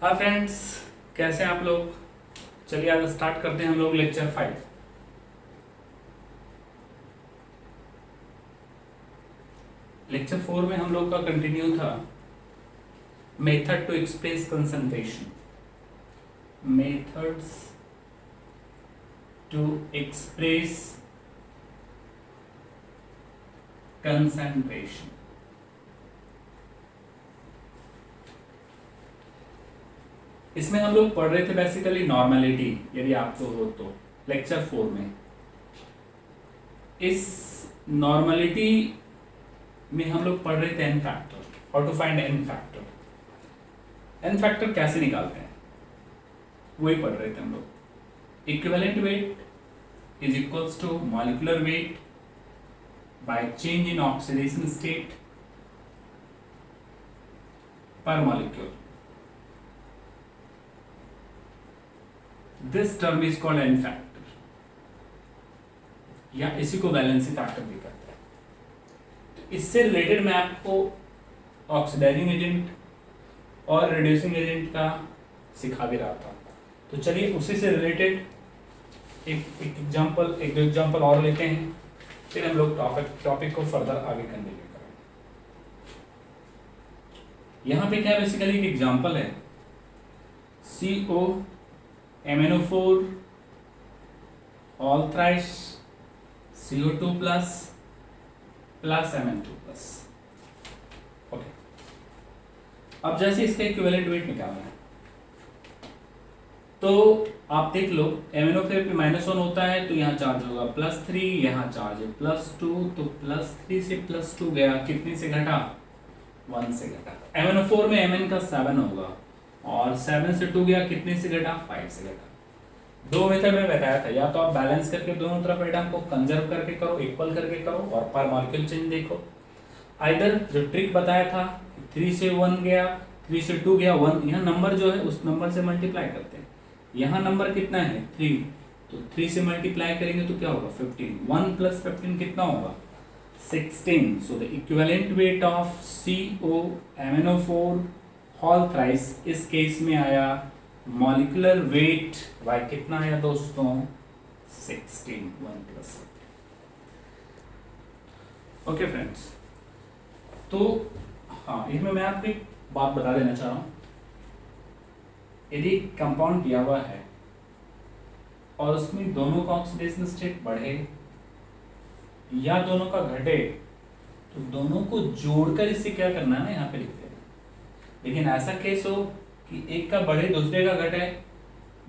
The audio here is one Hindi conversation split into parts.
हाँ फ्रेंड्स, कैसे हैं आप लोग। चलिए आज स्टार्ट करते हैं हम लोग लेक्चर 5। लेक्चर 4 में हम लोग का कंटिन्यू था method to express concentration. Methods to express concentration. इसमें हम लोग पढ़ रहे थे बेसिकली नॉर्मेलिटी, यदि आपको हो तो लेक्चर 4 में। इस नॉर्मेलिटी में हम लोग पढ़ रहे थे n factor, how to find n factor. N factor कैसे निकालते हैं वही पढ़ रहे थे हम लोग। Equivalent weight is equals to molecular weight by change in oxidation state per molecule. This term is called n factor, या इसी को वैलेंसी फैक्टर भी कहते हैं। तो इससे रिलेटेड मैं आपको ऑक्सीडाइजिंग एजेंट और रिड्यूसिंग एजेंट का सिखा भी रहा था। तो चलिए उसी से रिलेटेड एक दो एग्जांपल और लेते हैं, फिर हम लोग टॉपिक को फर्दर आगे कंटिन्यू करेंगे। यहाँ पे क्या बेसिकली एक एग्जांपल है, CO MnO4 all thrice CO2 plus Mn2 plus. Okay, अब जैसे इसका इक्विवेलेंट वेट निकालना है तो आप देख लो MnO4 पे -1 होता है तो यहाँ चार्ज होगा +3, यहाँ चार्ज है +2, तो +3 से +2 गया, कितने से घटा 1 से घटा। MnO4 में Mn का 7 होगा और 7 से 2 गया, कितने से घटा 5 से घटा। दो मेथड में बताया था, या तो आप बैलेंस करके दोनों तरफ एटम को कंजर्व करके करो, इक्वल करके करो और पर मॉलिक्यूल चेंज देखो। आइदर जो ट्रिक बताया था 3 से 1 गया, 3 से 2 गया 1, यहाँ नंबर जो है उस नंबर से मल्टीप्लाई करते हैं। यहाँ नंबर कितना है 3, तो 3 से मल्टीप्लाई करेंगे तो क्या होगा 15। 1 + 15 कितना होगा 16। So the equivalent weight of CO MnO4 whole thrice इस केस में आया मॉलिक्यूलर वेट वाई कितना आया दोस्तों 16, 1 + 15। ओके फ्रेंड्स, तो हाँ इसमें मैं आपको एक बात बता देना चाह रहा हूँ। यदि कंपाउंड दिया हुआ है और उसमें दोनों का ऑक्सीडेशन स्टेट बढ़े या दोनों का घटे, तो दोनों को जोड़कर इससे क्या करना है ना यहाँ पे लिखते हैं। लेकिन ऐसा केस हो कि एक का बढ़े दूसरे का घटे,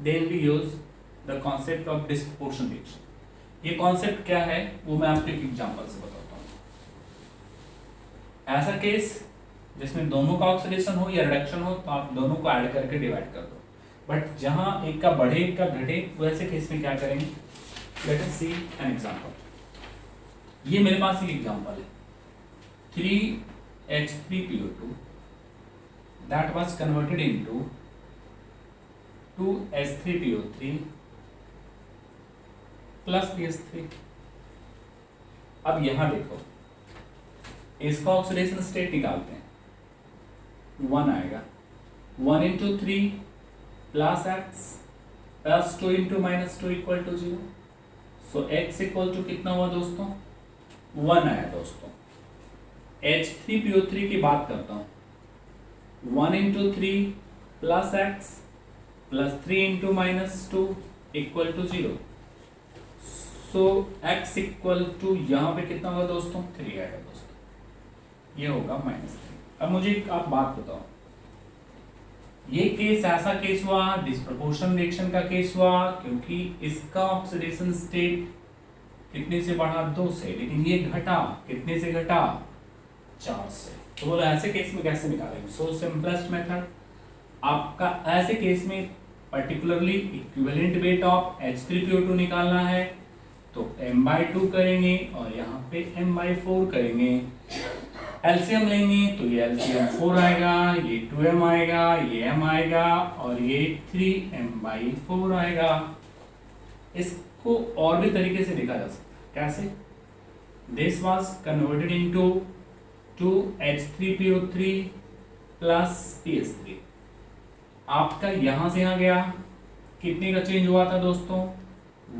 then we use the concept of disproportion reaction. ये कॉन्सेप्ट क्या है वो मैं आपको एक एग्जांपल से बताता हूँ। ऐसा केस जिसमें दोनों का ऑक्सीडेशन हो या रिडक्शन हो तो आप दोनों को ऐड करके डिवाइड कर दो। बट जहां एक का बढ़े एक का घटे, वैसे केस में क्या करेंगे, let us see an example. ये मेरे पास एक एग्जांपल है 3H3PO2 that was converted into 2H3PO3 plus PS3। अब यहां देखो, इसका ऑक्सीडेशन स्टेट निकालते हैं, 1 आएगा, 1 × 3 + x + 2 × -2 = 0। सो x = कितना हुआ दोस्तों 1 आया दोस्तों। H3PO3 की बात करता हूं, 1 × 3 + x + 3 × -2 = 0। सो x = यहाँ पे कितना होगा दोस्तों 3 आएगा दोस्तों, ये होगा -3। अब मुझे आप बात बताओ, ये केस ऐसा केस हुआ, डिस्प्रपोर्शन रिएक्शन का केस हुआ, क्योंकि इसका ऑक्सीडेशन स्टेट कितने से बढ़ा 2 से, लेकिन ये घटा, कितने से घटा 4 से। तो बोलो ऐसे केस में कैसे निकालेंगे। सो सिंपलेस्ट मेथड, आपका ऐसे केस में particularly equivalent weight of H3PO2 निकालना है तो m/2 करेंगे और यहाँ पे m/4 करेंगे। एलसीएम लेंगे तो ये एलसीएम 4 आएगा, ये 2m आएगा, ये m आएगा और ये 3m/4 आएगा। इसको और भी तरीके से लिखा जा सकता है, कैसे, this was converted into 2H3PO3 plus PS3। आपका यहां से यहां गया, कितने का चेंज हुआ था दोस्तों?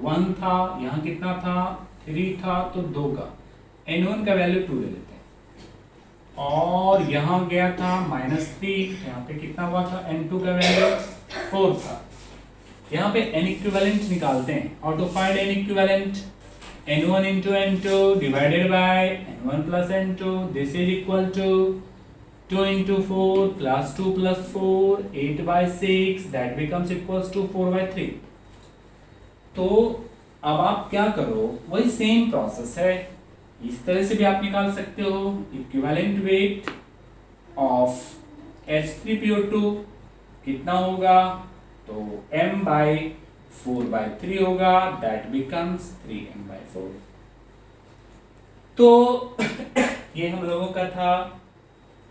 1 था, यहां कितना था? 3 था, तो 2 का। n1 का वैल्यू 2 ले लेते हैं। और यहां गया था -3, यहाँ पे कितना हुआ था? n2 का वैल्यू 4 था। यहाँ पे n इक्विवेलेंट निकालते हैं। How to find n equivalent? n1 into n2 divided by n1 plus n2. This is equal to 2 into 4 plus 2 plus 4, 8 by 6. That becomes equals to 4 by 3. तो अब आप क्या करो, वही सेम प्रोसेस है, इस तरह से भी आप निकाल सकते हो। इक्विवेलेंट वेट ऑफ H3PO2 कितना होगा? तो m by 4/3 होगा, दैट बिकम्स 3m/4। तो ये हम लोगों का था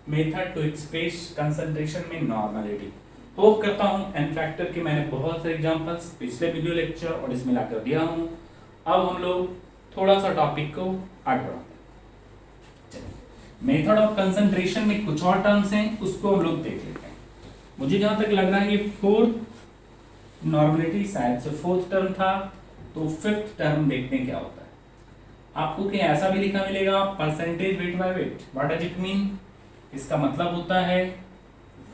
मेथड टू एक्सप्रेस कंसंट्रेशन में नॉर्मलिटी। होप करता हूं n फैक्टर के मैंने बहुत सारे एग्जांपल्स पिछले वीडियो लेक्चर और इसमें लाकर दिया हूं। अब हम लोग थोड़ा सा टॉपिक को आगे बढ़ाते हैं। मेथड ऑफ कंसंट्रेशन में कुछ और टर्म्स हैं, उसको हम लोग देख लेते हैं। मुझे जहां तक लग रहा है ये फोर्थ नॉर्मलिटी शायद से फोर्थ टर्म था, तो फिफ्थ टर्म देखते हैं क्या होता है। आपको क्या ऐसा भी लिखा मिलेगा, percentage weight by weight. What does it mean? इसका मतलब होता है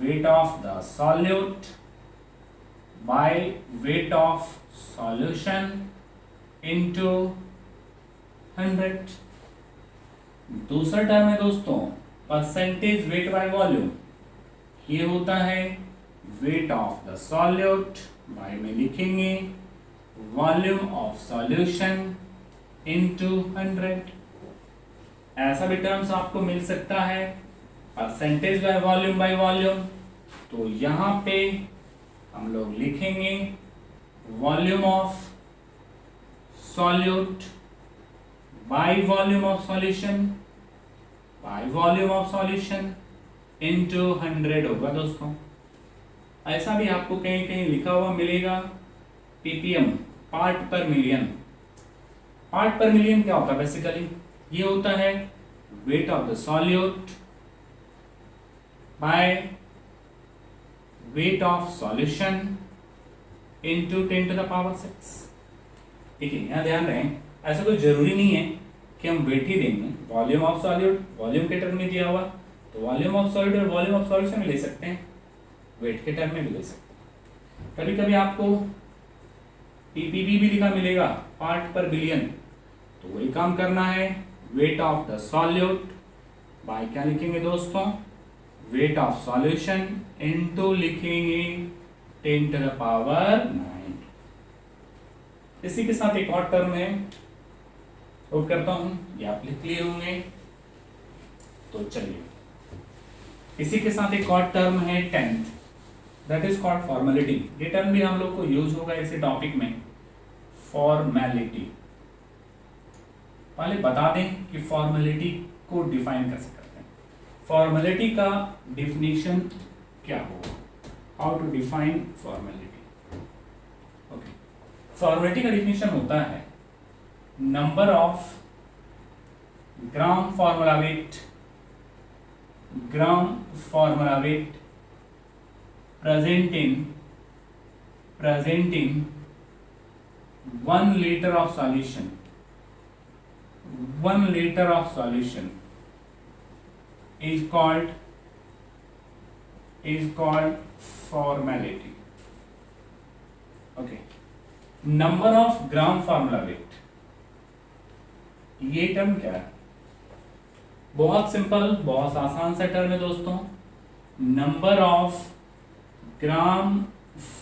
weight of the solute by weight of solution into 100। दूसरा टर्म है दोस्तों परसेंटेज वेट बाय वॉल्यूम। ये होता है weight of the solute bye में लिखेंगे वॉल्यूम ऑफ सॉल्यूशन इनटू 100। ऐसा भी टर्म्स आपको मिल सकता है परसेंटेज बाय वॉल्यूम। तो यहां पे हम लोग लिखेंगे volume of solute by volume of solution into 100 होगा दोस्तों। ऐसा भी आपको कहीं कहीं लिखा हुआ मिलेगा ppm, part per million. Part per million क्या होता है? बेसिकली ये होता है weight of the solute by weight of solution into 10 to the power 6। ठीक है, यहां ध्यान रहे, ऐसा कोई जरूरी नहीं है कि हम वेट ही देंगे। वॉल्यूम ऑफ सॉल्यूट वॉल्यूम के टर्म में दिया हुआ, तो वॉल्यूम ऑफ सॉल्यूट और वॉल्यूम ऑफ सॉल्यूशन में ले सकते हैं, वेट के टर्म में भी ले सकते हैं। कभी कभी आपको ppb भी लिखा मिलेगा पार्ट पर बिलियन, तो वही काम करना है weight of the solute bye क्या लिखेंगे दोस्तों? वेट ऑफ सॉल्यूशन इनटू लिखेंगे 10 टू द पावर 9। इसी के साथ एक और टर्म है, होप करता हूं ये आप लिख लिए होंगे। तो चलिए, इसी के साथ एक और टर्म है 10th, that is called formality. ये टर्म भी हम लोग को यूज होगा इसी टॉपिक में, फॉर्मेलिटी। पहले बता दें कि फॉर्मेलिटी को डिफाइन कैसे करते हैं। फॉर्मेलिटी का डिफिनीशन क्या होगा? How to define formality. Okay, formality का डिफिनीशन होता है number of gram formula weight present in 1 liter of solution. 1 liter of solution is called formality. Okay, number of gram formula weight, ये टर्म क्या है? बहुत सिंपल, बहुत आसान सा टर्म है दोस्तों। Number of gram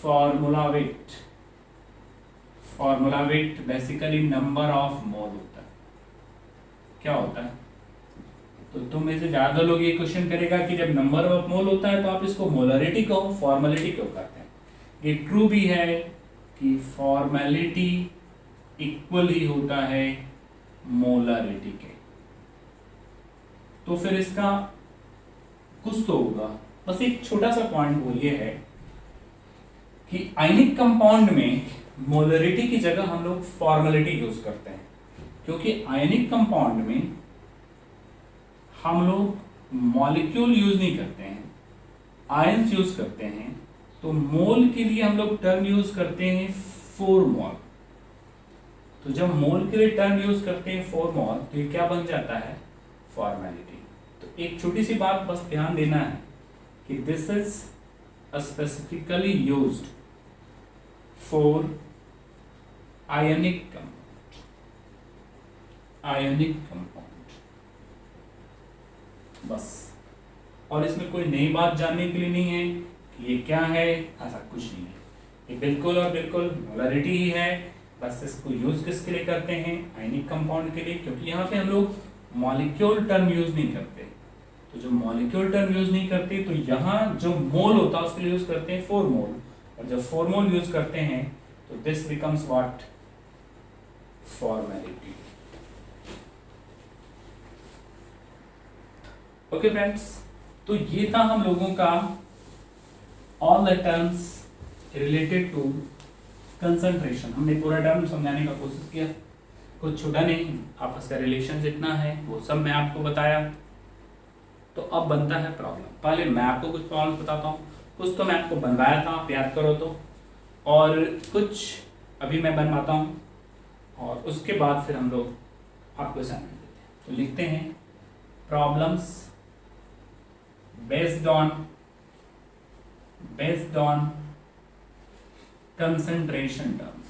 formula wait basically number of mole होता है। क्या होता है? तो तुम में से ज्यादा लोग ये क्वेश्चन करेगा कि जब नंबर ऑफ मोल होता है तो आप इसको मोलरिटी कहो, फॉर्मेलिटी क्यों करते हैं? ये ट्रू भी है कि फॉर्मेलिटी इक्वल ही होता है मोलरिटी के। तो फिर इसका कुछ तो होगा। बस एक छोटा सा पॉइंट वो ये है कि आयनिक कंपाउंड में मोलरिटी की जगह हम लोग फॉर्मेलिटी यूज करते हैं, क्योंकि आयनिक कंपाउंड में हम लोग मॉलिक्यूल यूज नहीं करते हैं, आयंस यूज करते हैं। तो मोल के लिए हम लोग टर्म यूज करते हैं 4 मोल। तो जब मोल के लिए टर्म यूज करते हैं 4 मोल तो ये क्या बन जाता है, फॉर्मेलिटी। तो एक छोटी सी बात बस ध्यान देना है कि this is specifically used for ionic compound, बस। और इसमें कोई नई बात जानने के लिए नहीं है कि ये क्या है, ऐसा कुछ नहीं है। ये बिल्कुल और बिल्कुल मोलरिटी ही है। बस इसको यूज किसके लिए करते हैं, आयनिक कंपाउंड के लिए, क्योंकि यहाँ पे हम लोग मॉलिक्यूल टर्म यूज नहीं करते। तो जो मॉलिक्यूल टर्म यूज नहीं करते तो यहाँ जो मोल होता है उसके लिए यूज करते हैं 4 मोल, और जब 4 मोल यूज करते हैं तो this becomes what, formality. Okay friends, तो ये था हम लोगों का all the terms related to concentration. हमने पूरा टर्म समझाने का कोशिश किया, कुछ छोटा नहीं, आपस का रिलेशन जितना है वो सब मैं आपको बताया। तो अब बनता है प्रॉब्लम। पहले मैं आपको कुछ प्रॉब्लम बताता हूँ, कुछ तो मैं आपको बनवाया था, आप याद करो तो, और कुछ अभी मैं बनवाता हूँ, और उसके बाद फिर हम लोग आपको असाइनमेंट देते हैं। तो लिखते हैं problems based on concentration terms.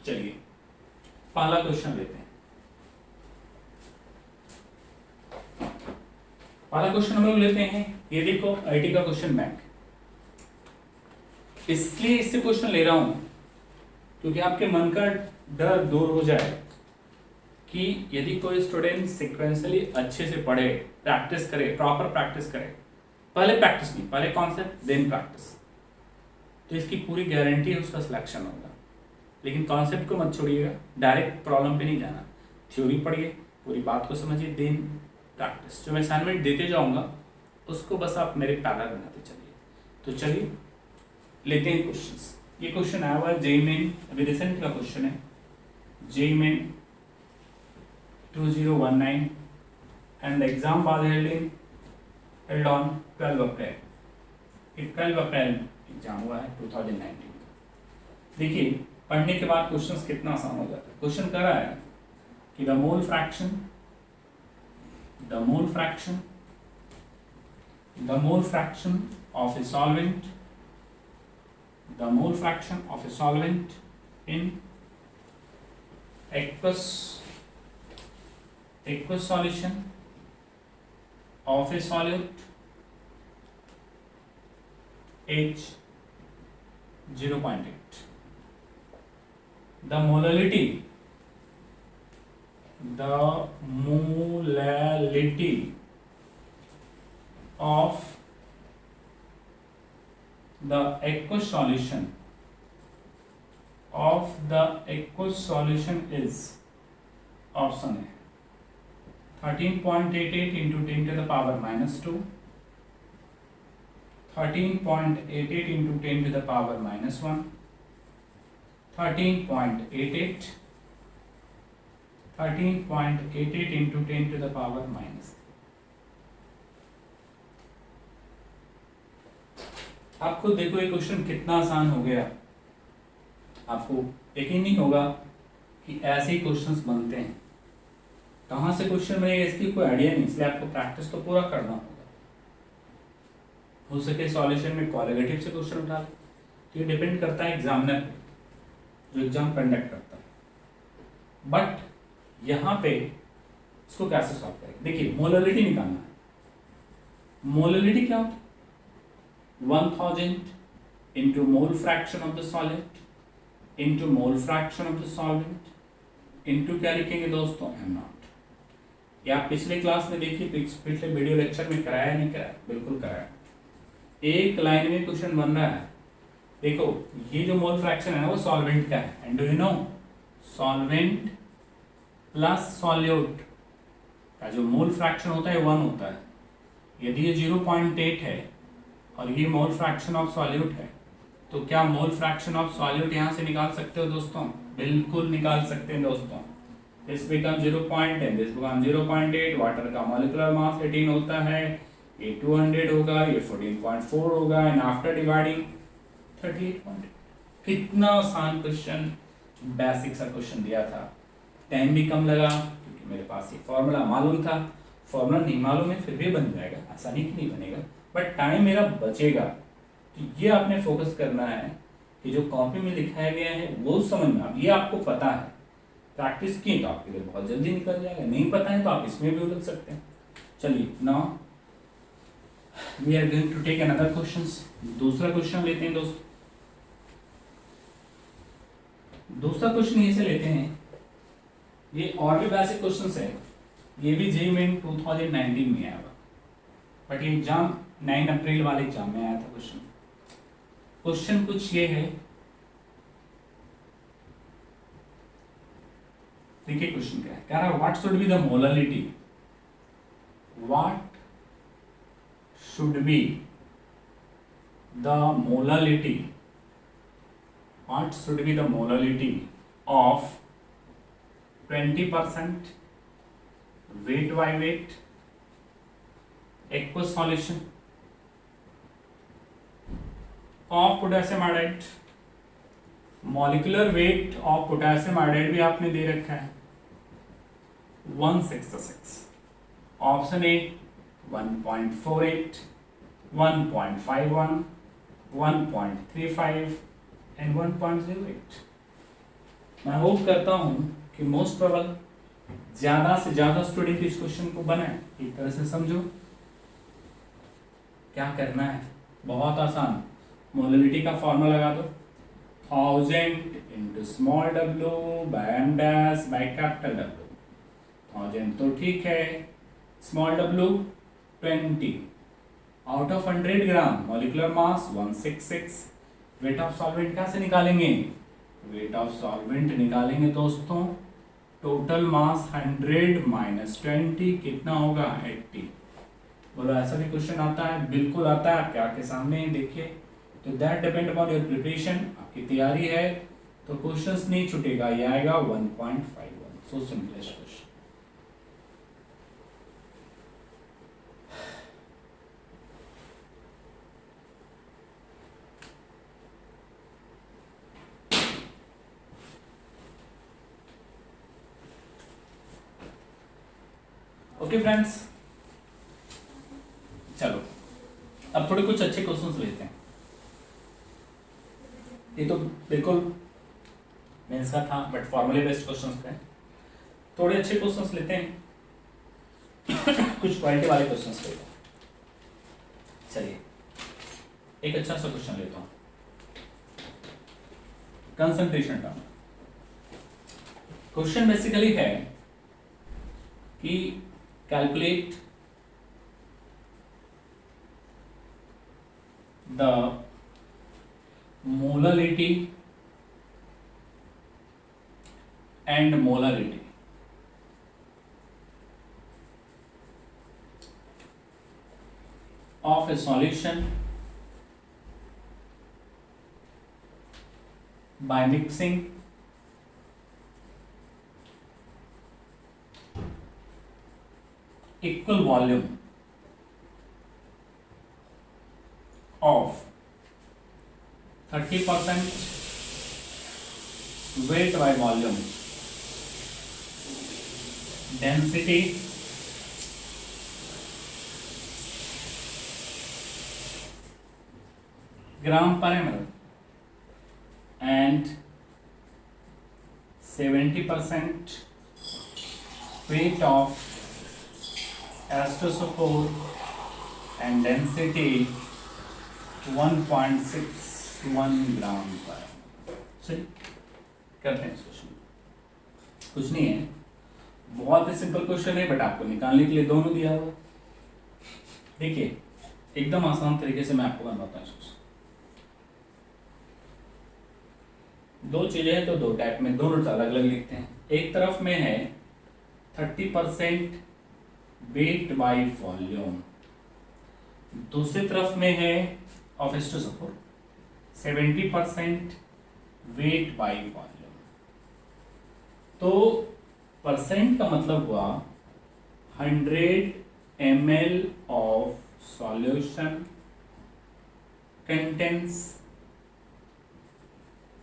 चलिए पहला क्वेश्चन लेते हैं। पहला क्वेश्चन हम लोग लेते हैं, ये देखो आईटी का क्वेश्चन बैंक। इसलिए इससे क्वेश्चन ले रहा हूं क्योंकि आपके मन का डर दूर हो जाए कि यदि कोई स्टूडेंट सिक्वेंशियली अच्छे से पढ़े, प्रैक्टिस करे, प्रॉपर प्रैक्टिस करे, पहले प्रैक्टिस नहीं, पहले कॉन्सेप्ट देन प्रैक्टिस, तो इसकी पूरी गारंटी है उसका सिलेक्शन होगा। लेकिन कॉन्सेप्ट को मत छोड़िएगा, डायरेक्ट प्रॉब्लम पे नहीं जाना, थ्योरी पढ़िए, पूरी बात को समझिए, देन प्रैक्टिस। जो मैं असाइनमेंट देते जाऊंगा उसको बस आप मेरे पैरल बनाते चलिए। तो चलिए लेते हैं क्वेश्चंस। ये क्वेश्चन आया हुआ है जेईई मेन, अभी रिसेंट का क्वेश्चन है, JEE main 2019 and the exam was held on 12 April. 12 April exam हुआ है 2019 का। देखिए पढ़ने के बाद क्वेश्चंस कितना आसान हो जाता है। क्वेश्चन कह रहा है कि the mole fraction of a solvent, the mole fraction of a solvent in aqueous solution of a solute H 0.8. The molality of the aqueous solution is, option A 13.88 into 10 to the power minus 2, 13.88 into 10 to the power minus 1, 13.88 into 10 to the power minus 3। आप खुद देखो ये क्वेश्चन कितना आसान हो गया, आपको यकीन नहीं होगा कि ऐसे ही क्वेश्चंस बनते हैं। कहाँ से क्वेश्चन बनेगा इसकी कोई आइडिया नहीं, इसलिए आपको प्रैक्टिस तो पूरा करना होगा। हो सके सॉल्यूशन में कोरिलेटिव से क्वेश्चन उठा ले, तो ये डिपेंड करता है एग्जामिनर पे, जो एग्जाम कंडक्ट करता है। बट यहाँ पे इसको कैसे सॉल्व करेंगे, देखिए मोलरिटी निकालना है। मोलरिटी क्या होता है, 1000 into mole fraction of the solid into mole fraction of the solvent into क्या लिखेंगे दोस्तों, m नॉट। ये आप पिछले क्लास में देखिए, पिछले वीडियो लेक्चर में कराया नहीं कराया, बिल्कुल कराया। एक लाइन में क्वेश्चन बन रहा है। देखो ये जो मोल फ्रैक्शन है ना वो सॉल्वेंट का है, and do you know solvent plus solute का जो मोल फ्रैक्शन होता है 1 होता है। यदि ये 0.8 है और ये मोल फ्रैक्शन ऑफ सॉल्यूट है, तो क्या मोल फ्रैक्शन ऑफ सॉल्यूट यहाँ से निकाल सकते हो दोस्तों, बिल्कुल निकाल सकते हैं दोस्तों। This become 0.10, this become 0.8। Water का मॉलिक्यूलर मास 18 होता है, ये 200 होगा, ये 14.4 होगा, एंड आफ्टर डिवाइडिंग 38.8। कितना आसान क्वेश्चन, बेसिक सा क्वेश्चन दिया था। टाइम भी कम लगा क्योंकि मेरे पास ये फॉर्मूला मालूम था। फॉर्मूला नहीं मालूम है फिर भी बन जाएगा, ऐसा नहीं कि नहीं बनेगा, बट टाइम मेरा बचेगा। तो ये आपने फोकस करना है कि जो कॉपी में लिखाया गया है वो समझना। अब ये आपको पता है, प्रैक्टिस की तो आपके लिए बहुत जल्दी निकल जाएगा, नहीं पता है तो आप इसमें भी उलझ सकते हैं। चलिए, now we are going to take another questions. दूसरा क्वेश्चन लेते हैं दोस्तों। दूसरा क्वेश्चन ये से लेते हैं, ये और भी बेसिक क्वेश्चंस है, ये भी जेईई मेन 2019 में आया हुआ, बट ये एग्जाम 9 अप्रैल वाले एग्जाम में आया था क्वेश्चन। क्वेश्चन कुछ ये है, देखिए क्वेश्चन क्या है, कह रहा है what should be the molality, what should be the molality, what should be the molality of 20% weight by weight aqueous solution of potassium iodide। molecular weight of potassium iodide भी आपने दे रखा है 166। Option A 1.48, 1.51, 1.35 and 1.08। मैं होप करता हूं कि मोस्ट प्रोबेबल ज्यादा से ज्यादा स्टूडेंट इस क्वेश्चन को बनाए। एक तरह से समझो क्या करना है, बहुत आसान। मोलैलिटी का फॉर्मूला लगा दो, 1000 into small w by m dash by capital W। 1000 तो ठीक है, small w 20, out of 100 gram, molecular mass 166। Weight of solvent कैसे निकालेंगे, वेट ऑफ सॉल्वेंट निकालेंगे दोस्तों, टोटल मास 100 माइनस 20 कितना होगा 80। बोलो ऐसा भी क्वेश्चन आता है, बिल्कुल आता है, आपके आंखें सामने है, देखिए। तो that depend upon your preparation, आपकी तैयारी है तो क्वेश्चंस नहीं छूटेगा, ये आएगा 1.51। सो सिंपलेस्ट क्वेश्चन। ओके फ्रेंड्स, चलो अब थोड़े कुछ अच्छे क्वेश्चंस लेते हैं। ये तो बिल्कुल मेंस का था, बट फॉर्मूले बेस्ड क्वेश्चंस थे। थोड़े अच्छे क्वेश्चंस लेते हैं कुछ क्वालिटी वाले क्वेश्चंस लेते हैं। चलिए एक अच्छा सा क्वेश्चन लेता हूं, कंसंट्रेशन टर्म। क्वेश्चन बेसिकली है कि calculate the molality and molarity of a solution by mixing equal volume of 30% weight by volume density gram per ml and 70% weight of H2SO4 and density 1.61 ग्राम पर। चलिए करते हैं इस क्वेश्चन। कुछ नहीं है, बहुत ही सिंपल क्वेश्चन है, बट आपको निकालने के लिए दोनों दिया हुआ। देखिए एकदम आसान तरीके से मैं आपको बनवाता हूँ इसको। दो चीजें हैं तो दो टाइप में, दोनों अलग अलग लिखते हैं। एक तरफ में है 30% वेट बाय वॉल्यूम, दूसरी तरफ में है of H2SO4 70% weight by volume. तो परसेंट का मतलब हुआ 100 ml of solution contains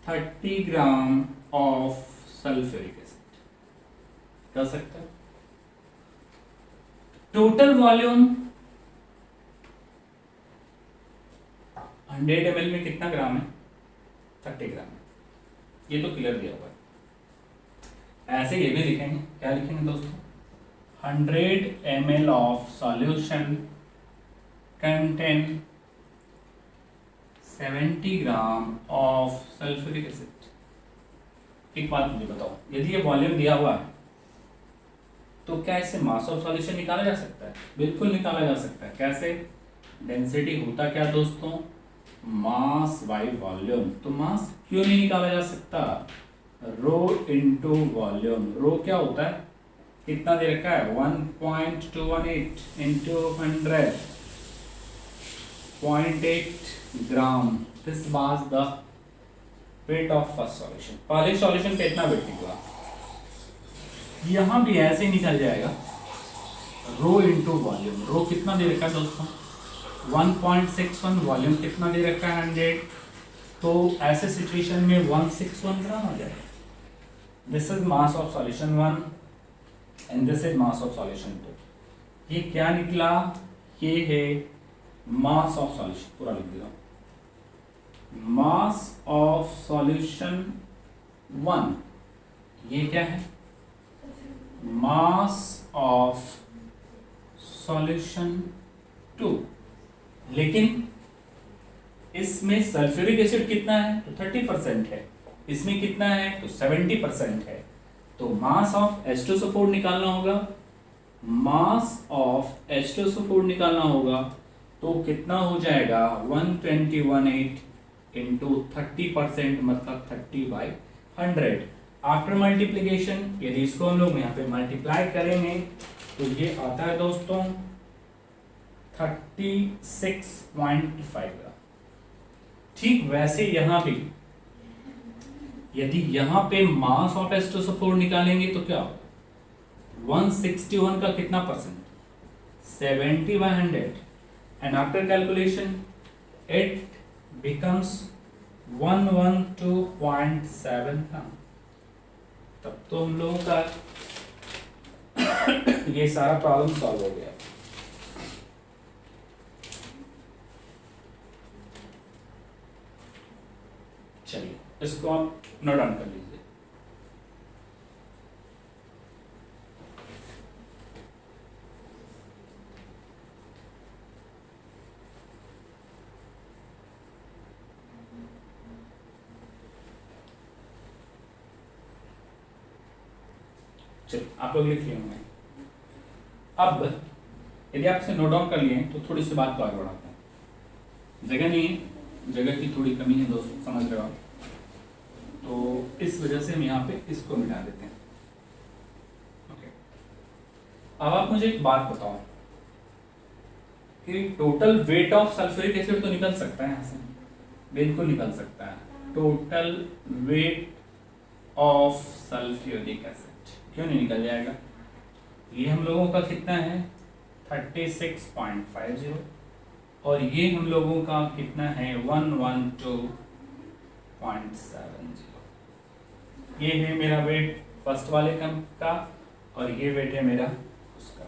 30 gram of sulphuric acid. कर सकते हैं। टोटल वॉल्यूम 100 ml में कितना ग्राम है? 30 ग्राम है। ये तो क्लियर दिया हुआ है। ऐसे ये भी लिखेंगे, क्या लिखेंगे दोस्तों? 100 ml of solution contain 70 gram of sulphuric acid. एक बात मुझे बताओ, यदि ये वॉल्यूम दिया हुआ है तो क्या इससे मास ऑफ सॉल्यूशन निकाला जा सकता है? बिल्कुल निकाला जा सकता है। कैसे? डेंसिटी होता क्या दोस्तों? Mass by volume. तो मास क्यों नहीं निकाला जा सकता? रो इनटू वॉल्यूम। रो क्या होता है? कितना दे रखा है? 1.218 into 100 0.8 gram. This was the weight of first solution. पहले सॉल्यूशन का इतना वेट निकला। यहां भी ऐसे ही निकल जाएगा, रो इनटू वॉल्यूम। रो कितना दे रखा है दोस्तों? 1.61। वॉल्यूम कितना दे रखा है? 100। तो ऐसे सिचुएशन में 161 ग्राम आ जाएगा। This is mass of solution 1 and this is mass of solution 2। ये क्या निकला? ये है मास ऑफ सॉल्यूशन। पूरा लिख दिया। मास ऑफ सॉल्यूशन 1 ये क्या है? मास ऑफ सॉल्यूशन 2। लेकिन इसमें सल्फ्यूरिक एसिड कितना है? तो 30% है। इसमें कितना है? तो 70% है। तो मास ऑफ H2SO4 निकालना होगा। मास ऑफ H2SO4 निकालना होगा तो कितना हो जाएगा? 1218 इंटू 30%, मतलब 30/100। आफ्टर मल्टीप्लीकेशन यदि इसको हम लोग यहाँ पे मल्टीप्लाई करेंगे तो ये आता है दोस्तों 36.5 ग्राम। ठीक वैसे यहां भी यदि यहां पे मास ऑफ H2SO4 निकालेंगे तो क्या होगा? 161 का कितना percent? 70/100 and after calculation it becomes 112.7 ग्राम। तब तो हम लोगों का ये सारा प्रॉब्लम सॉल्व हो गया। चलिए इसको आप नोट डाउन कर लीजिए। चलिए आप लोग लिख लिए होंगे। अब यदि आप इसे नोट डाउन कर लिए तो थोड़ी सी बात को आगे बढ़ाते हैं। जगह नहीं है, जगह की थोड़ी कमी है दोस्तों, समझ रहे हो आप? तो इस वजह से हम यहाँ पे इसको मिटा देते हैं। ओके, अब आप मुझे एक बात बताओ कि total weight of sulphuric acid तो निकल सकता है यहाँ से? बिल्कुल निकल सकता है। Total weight of sulphuric acid क्यों नहीं निकल जाएगा? ये हम लोगों का कितना है? 36.50 और ये हम लोगों का कितना है? 112.70। ये है मेरा वेट फर्स्ट वाले का और ये वेट है मेरा उसका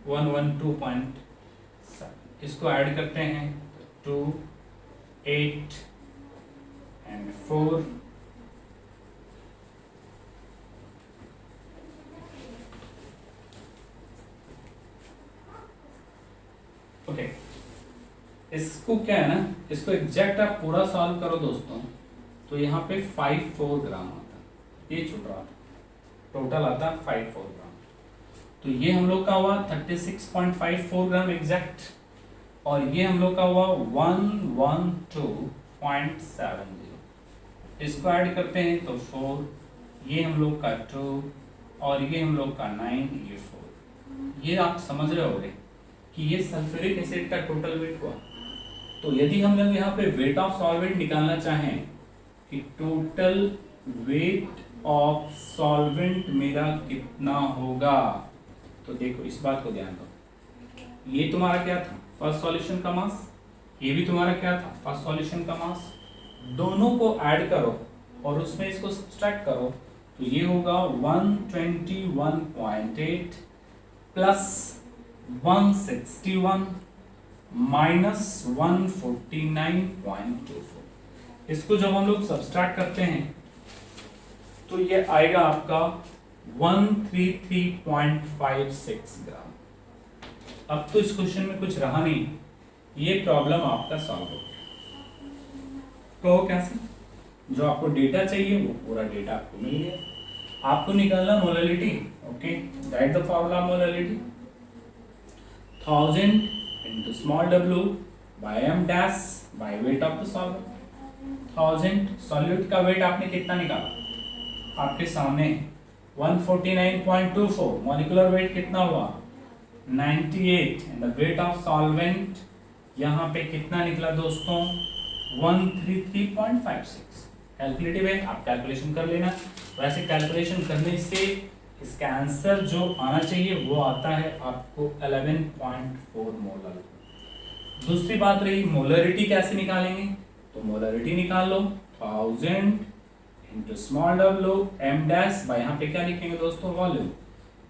112.7। इसको ऐड करते हैं तो 2, 8 एंड 4 ओके। इसको क्या है ना, इसको एग्जैक्ट आप पूरा सॉल्व करो दोस्तों तो यहाँ पे 54 ग्राम आता है। ये छूट रहा था, टोटल आता 54 ग्राम। तो ये हम लोग का हुआ 36.54 ग्राम एग्जैक्ट और ये हम लोग का हुआ 112.70। इसको ऐड करते हैं तो 4, ये हम लोग का 2 और ये हम लोग का 9, ये 4। ये आप समझ रहे होंगे कि ये सल्फ्यूरिक एसिड का टोटल वेट हुआ। तो यदि हम लोग यहाँ पे वेट ऑफ सॉल्वेंट निकालना चाहें कि टोटल वेट ऑफ सॉल्वेंट मेरा कितना होगा, तो देखो इस बात को ध्यान दो। ये तुम्हारा क्या था, फर्स्ट सॉल्यूशन का मास, ये भी तुम्हारा क्या था, फर्स्ट सॉल्यूशन का मास। दोनों को ऐड करो और उसमें इसको सब्सट्रैक्ट करो तो ये होगा 121.8 प्लस 161 माइनस 149.24। इसको जब हम लोग सब्सट्रैक्ट करते हैं तो ये आएगा आपका 133.56 ग्राम। अब तो इस क्वेश्चन में कुछ रहा नहीं, ये प्रॉब्लम आपका सॉल्व हो गया। कहो कैसे? जो आपको डेटा चाहिए वो पूरा डेटा आपको मिल गया। आपको निकालना molality. Okay, right the formula molality. 1000 into small w by m dash by weight of the solvent। 1000 solute का वेट आपने कितना निकाला, आपके सामने 149.24। मॉलिक्यूलर वेट कितना हुआ 98 and the wait of solvent यहाँ पे कितना निकला दोस्तों 133.56। कैलकुलेटिव है, आप कैलकुलेशन कर लेना। वैसे कैलकुलेशन करने से इसका आंसर जो आना चाहिए वो आता है आपको 11.4 मोलर। दूसरी बात रही मोलरिटी कैसे निकालेंगे, तो मोलरिटी निकाल लो 1000 into small w m dash bye यहाँ पे क्या लिखेंगे दोस्तों वॉल्यूम।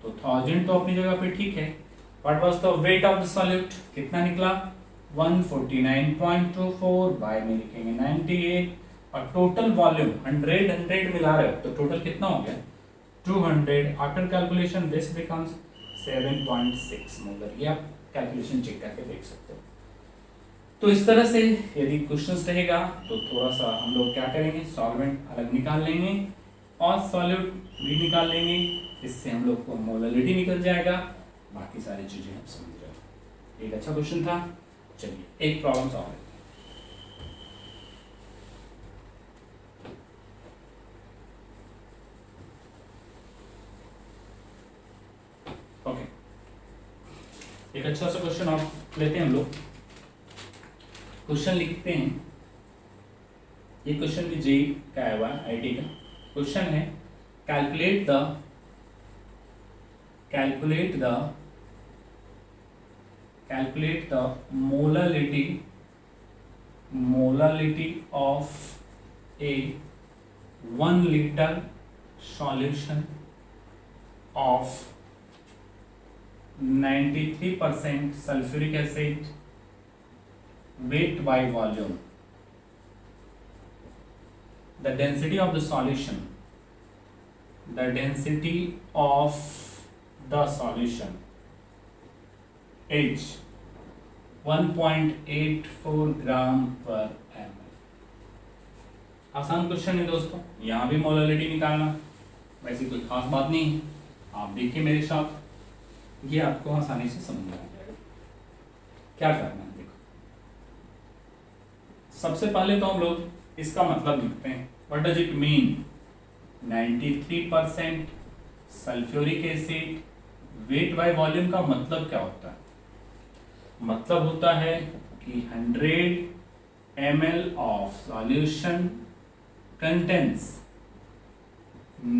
तो 1000 तो अपनी जगह पे ठीक है। What was the wait of the solute, कितना निकला 149.24 बाय में लिखेंगे 98 और टोटल वॉल्यूम 100 मिला रहे हो तो टोटल कितना हो गया 200। After calculation this becomes 7.6 molar. ये आप कैलकुलेशन चेक करके देख सकते हो। तो इस तरह से यदि क्वेश्चंस रहेगा तो थोड़ा सा हम लोग क्या करेंगे, सॉल्वेंट अलग निकाल लेंगे और सॉल्यूट भी निकाल लेंगे। इससे हम लोग को मोलरिटी निकल जाएगा, बाकी सारी चीजें हम समझ जाएंगे। एक अच्छा क्वेश्चन था। चलिए एक प्रॉब्लम सॉल्व करते हैं। ओके, एक अच्छा सा क्वेश्चन आप लेते हैं हम लोग। क्वेश्चन लिखते हैं, ये क्वेश्चन भी जेई का आया हुआ है, आईटी का क्वेश्चन है। Calculate the molality of a 1 liter solution of 93% sulfuric acid weight by volume। The density of the solution is 1.84 ग्राम पर ml। आसान क्वेश्चन है दोस्तों, यहाँ भी मोलरिटी निकालना वैसे कोई खास बात नहीं है। आप देखिए मेरे साथ, ये आपको आसानी से समझ में आ जाएगा। क्या करना है देखो, सबसे पहले तो हम लोग इसका मतलब लिखते हैं। What does it mean 93% sulphuric acid weight by volume का मतलब क्या होता है, मतलब होता है कि 100 ml of solution contains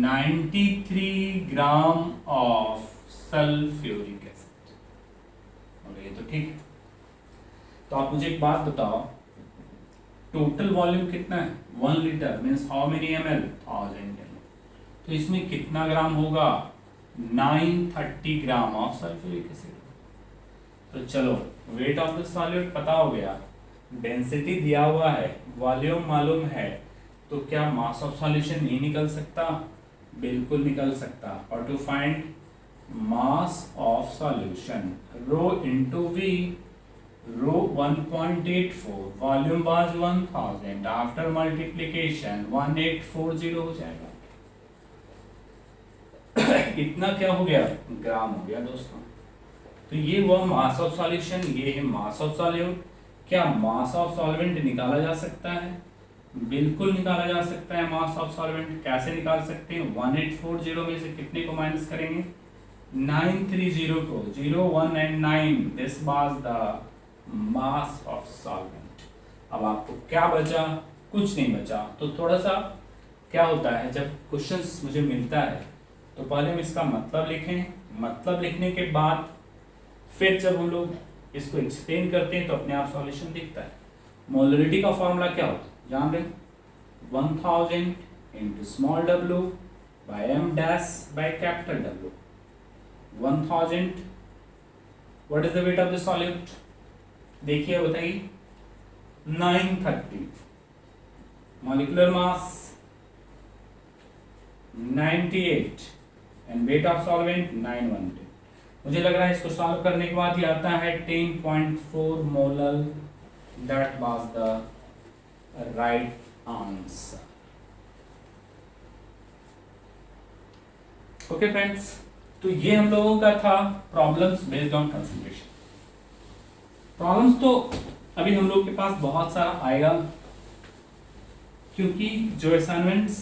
93 gram of sulphuric acid. और ये तो ठीक है। तो आप मुझे एक बात बताओ, टोटल वॉल्यूम कितना है 1 litre means how many ml 1000 ml। तो इसमें कितना ग्राम होगा 930 ग्राम ऑफ सल्फ्यूरिक एसिड। तो चलो वेट ऑफ द सॉल्यूट पता हो गया, डेंसिटी दिया हुआ है, वॉल्यूम मालूम है, तो क्या मास ऑफ सॉल्यूशन नहीं निकल सकता, बिल्कुल निकल सकता। और to find mass of solution rho into V, rho 1.84, volume was 1000, after multiplication 1840 हो जाएगा। इतना क्या हो गया ग्राम हो गया दोस्तों। तो ये हुआ मास ऑफ सॉल्यूशन, ये है मास ऑफ सॉल्यूट। क्या मास ऑफ सॉल्वेंट निकाला जा सकता है, बिल्कुल निकाला जा सकता है मास ऑफ सॉल्वेंट। कैसे निकाल सकते हैं, 1840 में से कितने को माइनस करेंगे 930 को, 0 1 and 9, this was the mass of solvent. अब आपको क्या बचा, कुछ नहीं बचा। तो थोड़ा सा क्या होता है, जब क्वेश्चंस मुझे मिलता है तो पहले हम इसका मतलब लिखें, मतलब लिखने के बाद फिर जब हम लोग इसको एक्सप्लेन करते हैं तो अपने आप सॉल्यूशन दिखता है। मोलरिटी का फॉर्मूला क्या होता है जान रहे, 1000 into small w by m dash by capital W। 1000 what is the weight of the solute, देखिए बताइए 930, molecular mass 98 and weight of solvent 912। मुझे लग रहा है इसको सॉल्व करने के बाद ये आता है 10.4 molar, that was the right answer. Okay friends, तो ये हम लोगों का था problems based on concentration. Problems तो अभी हम लोग के पास बहुत सारा आएगा, क्योंकि जो असाइनमेंट्स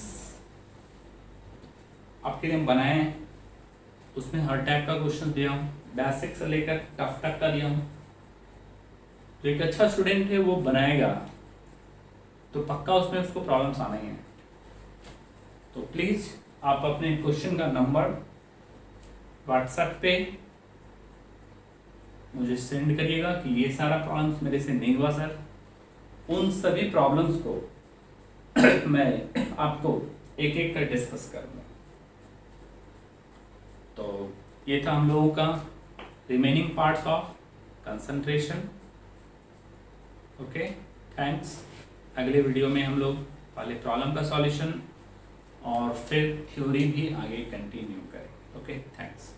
आपके लिए बनाए हैं उसमें हर टाइप का क्वेश्चन दिया हूँ, बेसिक से लेकर टफ तक का दिया हूँ। तो एक अच्छा स्टूडेंट है वो बनाएगा तो पक्का उसमें उसको प्रॉब्लम्स आना ही है। तो प्लीज आप अपने क्वेश्चन का नंबर व्हाट्सएप पे मुझे सेंड करिएगा कि ये सारा प्रॉब्लम्स मेरे से नहीं हुआ सर। उन सभी प्रॉब्लम्स को मैं आपको एक एक कर डिस्कस करूंगा। तो ये था हम लोगों का remaining parts of concentration. Okay, thanks. अगले वीडियो में हम लोग पहले प्रॉब्लम का सॉल्यूशन और फिर थ्योरी भी आगे कंटिन्यू करें। Okay, thanks.